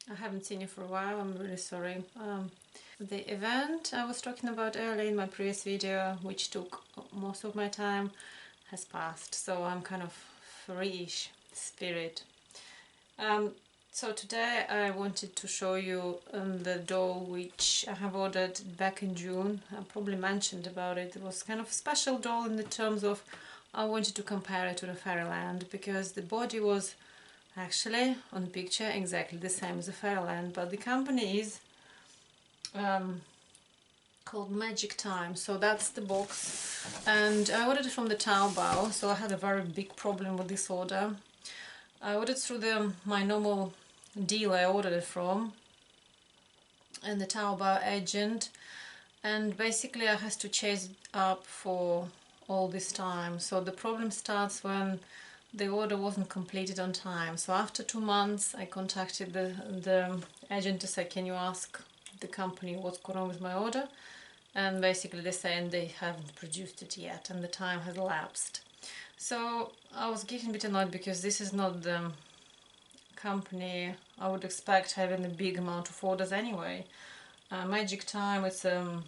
I haven't seen you for a while, I'm really sorry. The event I was talking about earlier in my previous video, which took most of my time, has passed, so I'm kind of free-ish spirit. So today I wanted to show you the doll which I have ordered back in June. I probably mentioned about it. It was kind of a special doll in the terms of I wanted to compare it to the Fairyland, because the body was actually on the picture exactly the same as the Fairyland, but the company is called Magic Time. So that's the box, and I ordered it from the taobao, so I had a very big problem with this order. I ordered through my normal dealer I ordered it from, and the taobao agent, and basically I had to chase it up for all this time. So the problem starts when the order wasn't completed on time. So after 2 months I contacted the agent to say, can you ask the company what's going on with my order, and basically they're saying they haven't produced it yet and the time has elapsed. So I was getting a bit annoyed, because this is not the company I would expect having a big amount of orders anyway. Magic Time, it's a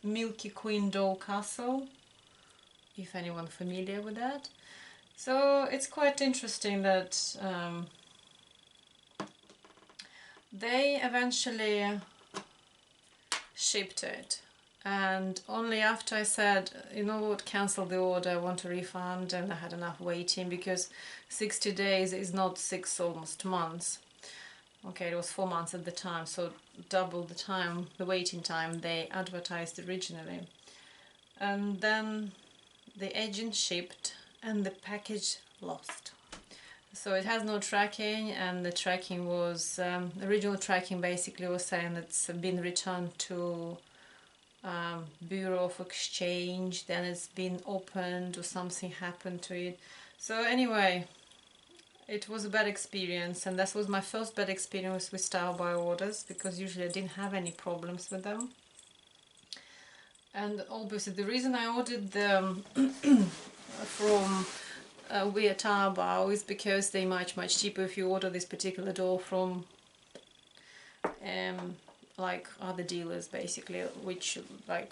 Milky Queen doll castle, if anyone familiar with that. So it's quite interesting that they eventually shipped it, and only after I said, you know what, cancel the order, I want a refund, and I had enough waiting, because 60 days is not 6 almost months. Okay, it was 4 months at the time, so double the time, the waiting time they advertised originally. And then the agent shipped and the package lost. So it has no tracking, and the tracking was, original tracking basically was saying it's been returned to Bureau of Exchange, then it's been opened or something happened to it. So anyway, it was a bad experience, and that was my first bad experience with taobao orders, because usually I didn't have any problems with them. And obviously the reason I ordered them from via taobao is because they're much cheaper if you order this particular doll from like other dealers basically, which like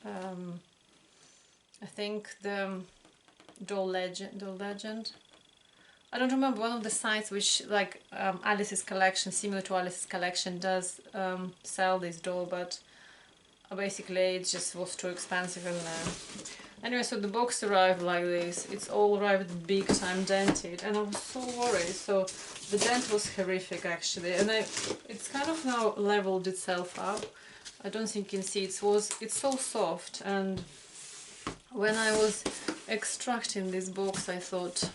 I think the doll legend, I don't remember, one of the sites which like Alice's collection, similar to Alice's collection, does sell this doll, but basically it just was too expensive. And anyway, so the box arrived like this. It's all arrived big time dented, and I was so worried. So the dent was horrific actually, and it's kind of now leveled itself up. I don't think you can see it's so soft. And when I was extracting this box, I thought,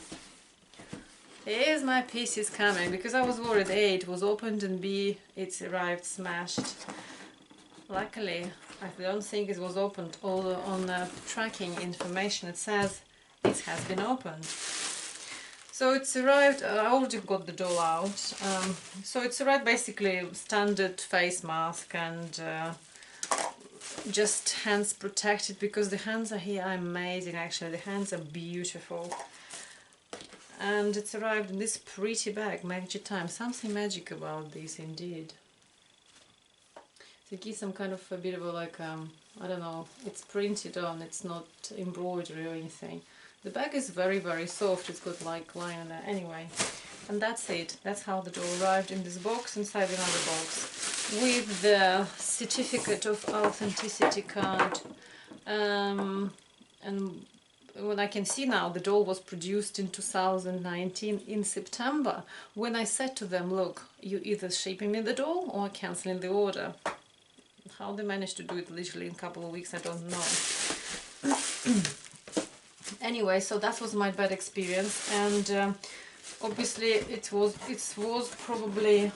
here's my pieces coming, because I was worried A, it was opened, and B, it's arrived smashed. Luckily, I don't think it was opened. Although on the tracking information it says it has been opened. So it's arrived, I already got the doll out. So it's arrived basically standard face mask and just hands protected, because the hands are here are amazing actually. The hands are beautiful. And it's arrived in this pretty bag, Magic Time. Something magic about this indeed. So it gives some kind of a bit of a like, I don't know, it's printed on, it's not embroidery or anything. The bag is very soft, it's got like line on there. Anyway, and that's it. That's how the doll arrived in this box, inside another box, with the certificate of authenticity card. And what I can see now, the doll was produced in 2019 in September, when I said to them, look, you either shipping me the doll or cancelling the order. How they managed to do it literally in a couple of weeks, I don't know. Anyway, so that was my bad experience, and obviously it was probably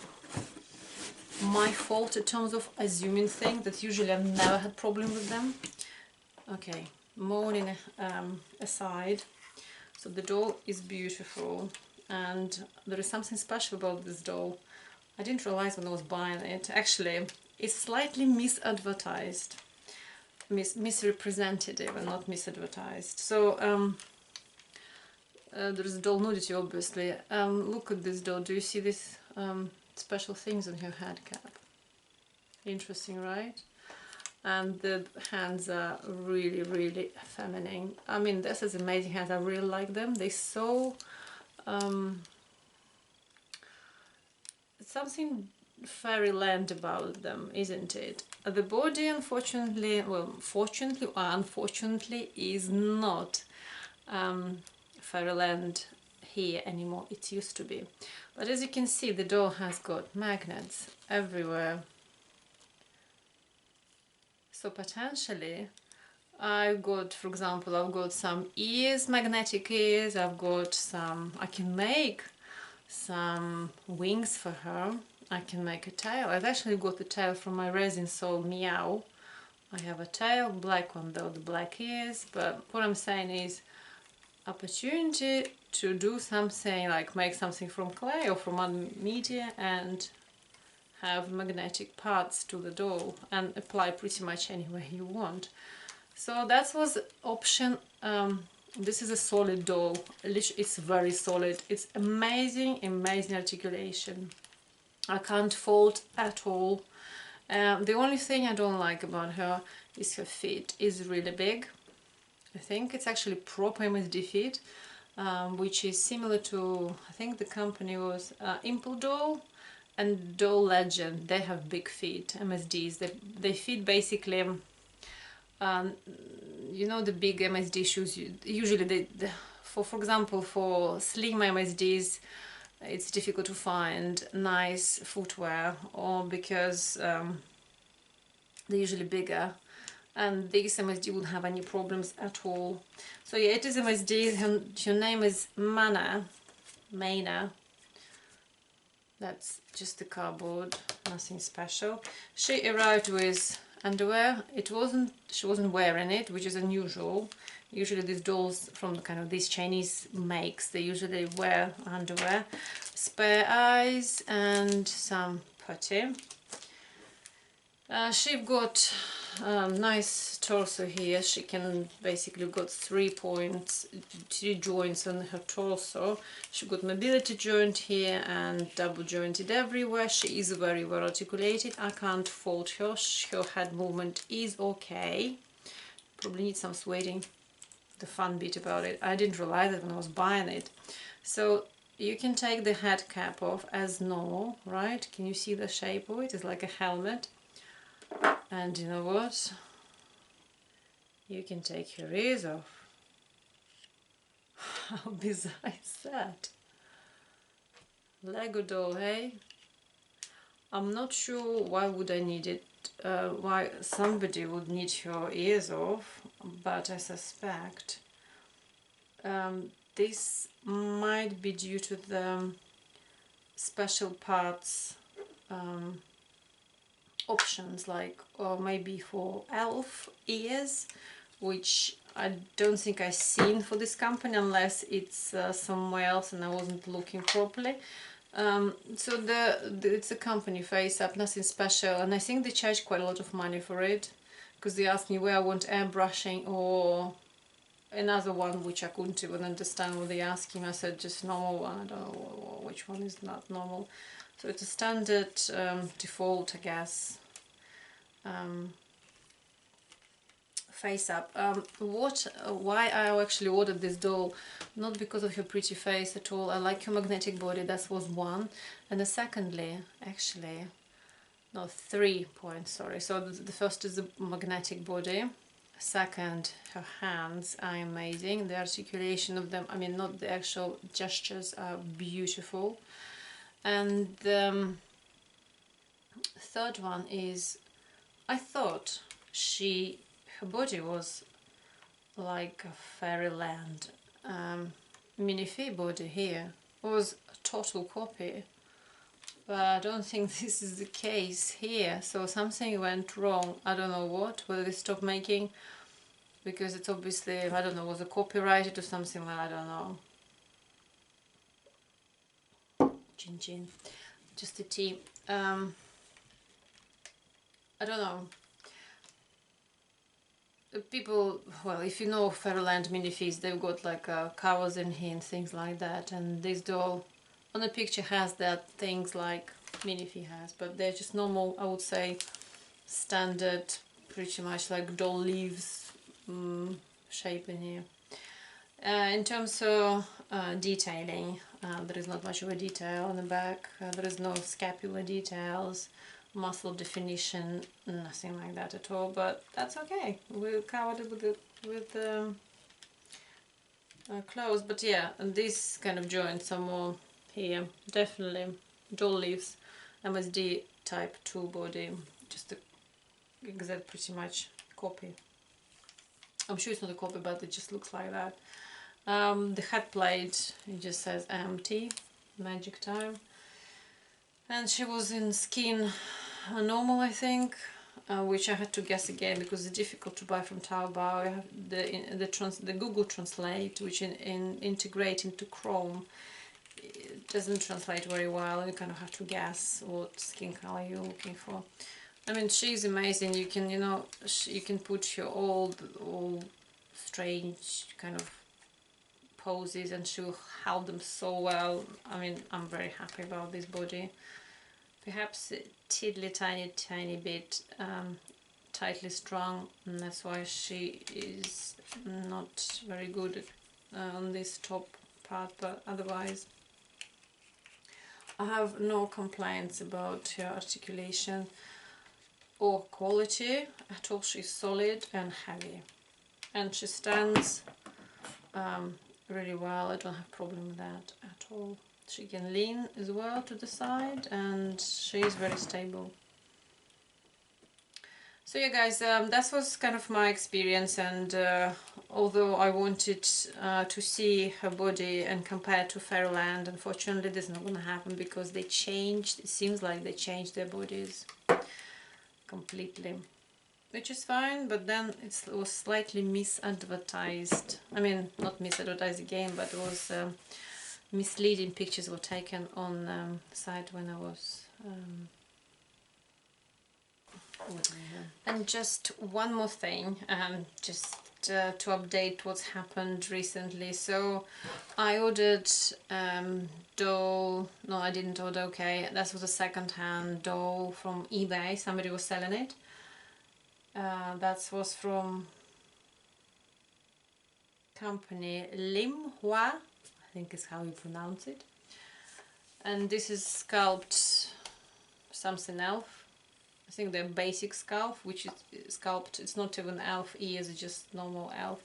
my fault in terms of assuming things that usually I've never had problem with them. Okay, mourning aside, so the doll is beautiful, and there is something special about this doll. I didn't realize when I was buying it. Actually, it's slightly misadvertised, misrepresented even, not misadvertised. So there's doll nudity, obviously. Look at this doll. Do you see this special things on her head cap. Interesting, right? And the hands are really, really feminine. I mean, this is amazing hands. I really like them. They're so something fairyland about them, isn't it? The body, unfortunately, well, fortunately or unfortunately, is not fairyland here anymore. It used to be, but as you can see, the doll has got magnets everywhere. So potentially I've got, for example, I've got some ears, magnetic ears. I've got some, I can make some wings for her. I can make a tail. I've actually got the tail from my resin soul Meow. I have a tail, black one though, the black ears. But what I'm saying is opportunity to do something, like make something from clay or from other media and have magnetic parts to the doll and apply pretty much anywhere you want. So that was option. This is a solid doll. It's very solid. It's amazing, amazing articulation. I can't fault at all. The only thing I don't like about her is her feet is really big. I think it's actually proper MSD feet, which is similar to, I think the company was Impel Doll and Doll Legend. They have big feet, MSDs. They fit basically, you know, the big MSD shoes. Usually, for example, for slim MSDs, it's difficult to find nice footwear, or because they're usually bigger, and this MSD wouldn't have any problems at all. So yeah, it is MSD. Her name is Mana. That's just the cardboard, nothing special. She arrived with underwear. She wasn't wearing it, which is unusual. Usually these dolls from kind of these Chinese makes, they usually wear underwear. Spare eyes and some putty. She's got nice torso here. She can basically got 3 joints on her torso. She got mobility joint here and double jointed everywhere. She is very well articulated. I can't fault her. Her head movement is okay. Probably needs some sweating. The fun bit about it, I didn't realize it when I was buying it. So you can take the head cap off as normal, right? Can you see the shape of it? It's like a helmet. And you know what? You can take your ears off. How bizarre is that? Lego doll, hey? I'm not sure why would I need it, why somebody would need your ears off, but I suspect this might be due to the special parts options, like, or maybe for elf ears, which I don't think I've seen for this company unless it's somewhere else and I wasn't looking properly. So it's a company face up, nothing special, and I think they charge quite a lot of money for it, because they asked me where I want airbrushing or another one which I couldn't even understand what they asking. I said just normal one. I don't know which one is not normal. So it's a standard default, I guess, face up. Why I actually ordered this doll, not because of her pretty face at all. I like her magnetic body, that was one, and the secondly, actually, no, 3 points, sorry. So the first is the magnetic body. Second, her hands are amazing. The articulation of them, I mean, not the actual gestures, are beautiful. And the third one is, I thought her body was like a Fairyland Minifee body here. It was a total copy, but I don't think this is the case here. So something went wrong. I don't know what, whether they stopped making, because it's obviously, I don't know, was it copyrighted or something, like, I don't know. Chin chin, just a tea. I don't know. People, well, if you know Fairyland Minifees, they've got like covers in here and things like that, and this doll on the picture has that things like Minifee has, but they're just normal, I would say, standard, pretty much like doll leaves shape in here. In terms of detailing, there is not much of a detail on the back. There is no scapular details, muscle definition, nothing like that at all. But that's okay. We covered it with the clothes. But yeah, and these kind of joints are more here. Definitely doll leaves, MSD type 2 body, just the exact pretty much copy. I'm sure it's not a copy, but it just looks like that. The head plate, it just says empty, magic time. And she was in skin normal, I think, which I had to guess again because it's difficult to buy from taobao. I have the Google Translate, which integrate into Chrome. It doesn't translate very well. You kind of have to guess what skin color you're looking for. I mean, she's amazing. You can, you can put your old strange kind of poses and she'll hold them so well. I mean, I'm very happy about this body. Perhaps a tiddly tiny bit tightly strung, and that's why she is not very good on this top part, but otherwise I have no complaints about her articulation or quality at all. She's solid and heavy, and she stands really well. I don't have a problem with that at all. She can lean as well to the side and she is very stable. So yeah guys, that was kind of my experience, and although I wanted to see her body and compare to Fairyland, unfortunately this is not going to happen because they changed, it seems like they changed their bodies completely. Which is fine, but then it was slightly misadvertised. I mean, not misadvertised again, but it was misleading pictures were taken on the site when I was... And just one more thing, just to update what's happened recently. So I ordered doll, no I didn't order, okay, that was a second-hand doll from eBay, somebody was selling it. That was from company Limhua, I think is how you pronounce it. And this is sculpt something elf. I think they're basic sculpt, which is sculpt. It's not even elf ears, it's just normal elf.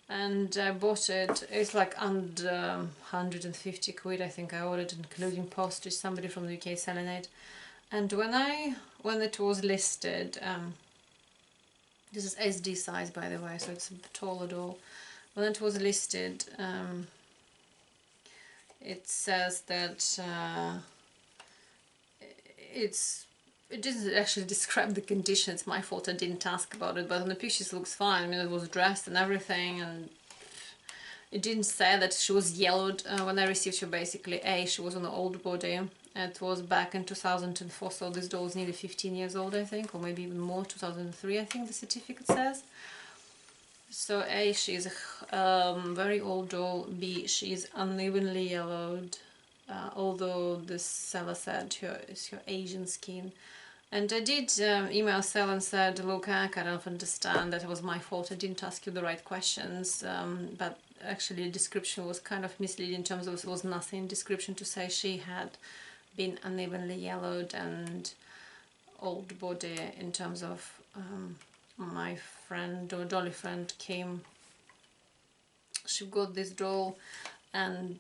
And I bought it. It's like under 150 quid. I think I ordered, including postage. Somebody from the UK selling it. And when it was listed. This is SD size, by the way, so it's a taller doll. When it was listed, it says that it doesn't actually describe the condition. It's my fault I didn't ask about it, but on the pictures it looks fine. I mean, it was dressed and everything, and it didn't say that she was yellowed. When I received her, basically, she was on an old body. It was back in 2004, so this doll is nearly 15 years old, I think, or maybe even more, 2003, I think the certificate says. So A, she is a very old doll. B, she is unevenly yellowed, although the seller said it's her Asian skin. And I did email seller and said, look, I kind of understand that it was my fault, I didn't ask you the right questions, but actually the description was kind of misleading in terms of there was nothing in description to say she had been unevenly yellowed and old body. In terms of my friend or dolly friend came, she got this doll, and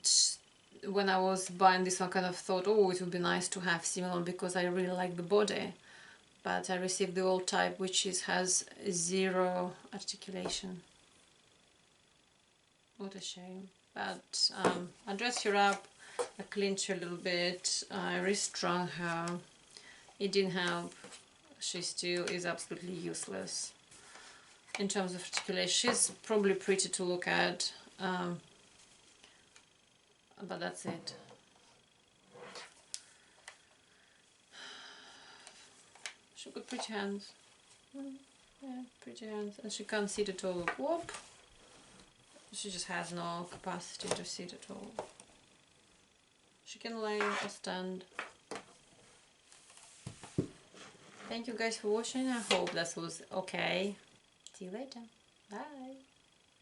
when I was buying this one, I kind of thought, oh, it would be nice to have similar because I really like the body, but I received the old type, which has zero articulation. What a shame. But I dressed her up, I cleaned her a little bit, I restrung her. It didn't help. She still is absolutely useless in terms of articulation. She's probably pretty to look at, but that's it. She's got pretty hands. Yeah, pretty hands. And she can't sit at all. Whoop! She just has no capacity to sit at all. She can lay or stand. Thank you guys for watching. I hope that was okay. See you later. Bye.